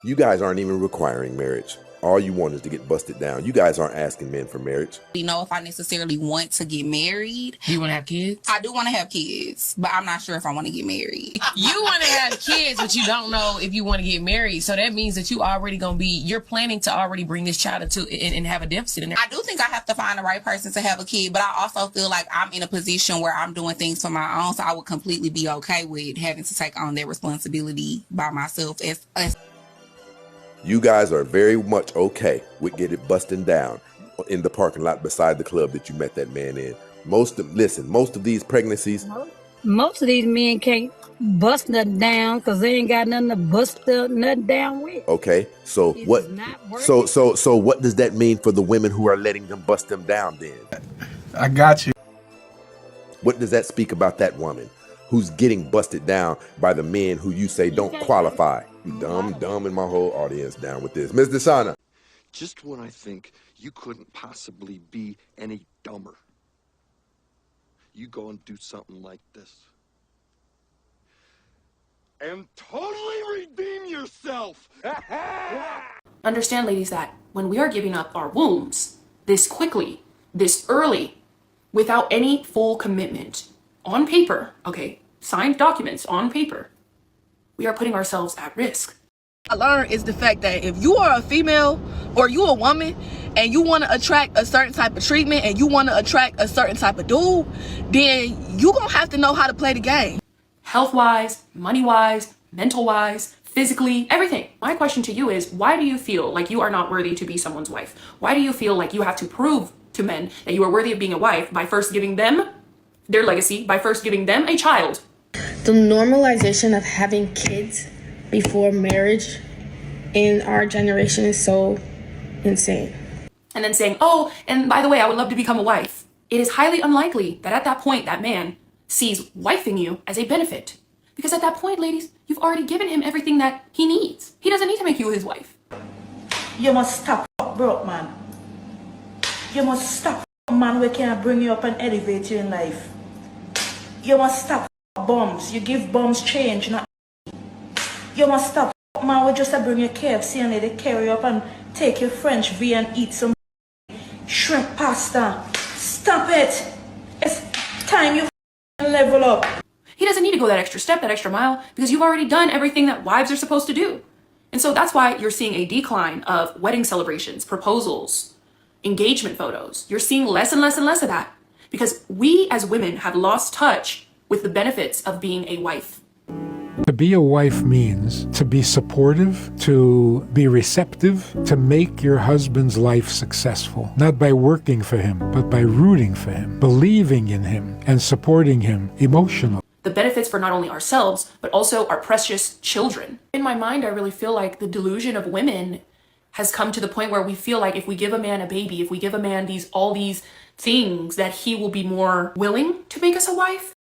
You guys aren't even requiring marriage. All you want is to get busted down. You guys aren't asking men for marriage. You know if I necessarily want to get married. Do you want to have kids? I do want to have kids, but I'm not sure if I want to get married. You want to have kids, but you don't know if you want to get married. So that means that you already you're planning to already bring this child into and have a deficit in there. I do think I have to find the right person to have a kid, but I also feel like I'm in a position where I'm doing things for my own, so I would completely be okay with having to take on that responsibility by myself as You guys are very much okay with getting busting down in the parking lot beside the club that you met that man in. Most of these pregnancies. Most of these men can't bust nothing down because they ain't got nothing to bust nothing down with. Okay, so It what? is not working. So what does that mean for the women who are letting them bust them down? Then I got you. what does that speak about that woman who's getting busted down by the men who you say don't qualify? You dumb, and my whole audience down with this. Ms. Desana. Just when I think you couldn't possibly be any dumber, you go and do something like this. And totally redeem yourself! Understand, ladies, that when we are giving up our wombs this quickly, this early, without any full commitment on paper, okay, signed documents on paper, we are putting ourselves at risk. I learned is the fact that if you are a female or you a woman and you want to attract a certain type of treatment and you want to attract a certain type of dude, then you gonna have to know how to play the game. Health-wise, money-wise, mental-wise, physically, everything. My question to you is, why do you feel like you are not worthy to be someone's wife? Why do you feel like you have to prove to men that you are worthy of being a wife by first giving them their legacy, by first giving them a child? The normalization of having kids before marriage in our generation is so insane. And then saying, oh, and by the way, I would love to become a wife. It is highly unlikely that at that point, that man sees wifing you as a benefit. Because at that point, ladies, you've already given him everything that he needs. He doesn't need to make you his wife. You must stop broke man. You must stop man we can bring you up and elevate you in life. You must stop bums. You give bums change, not. You must stop man we just bring you KFC and they carry you up and take your French V and eat some shrimp pasta. Stop it. It's time you level up. He doesn't need to go that extra step, that extra mile, because you've already done everything that wives are supposed to do. And so that's why you're seeing a decline of wedding celebrations, proposals, engagement photos. You're seeing less and less and less of that because we as women have lost touch with the benefits of being a wife. To be a wife means to be supportive, to be receptive, to make your husband's life successful, not by working for him, but by rooting for him, believing in him, and supporting him emotionally. The benefits for not only ourselves, but also our precious children. In my mind, I really feel like the delusion of women has come to the point where we feel like if we give a man a baby, if we give a man all these things, that he will be more willing to make us a wife.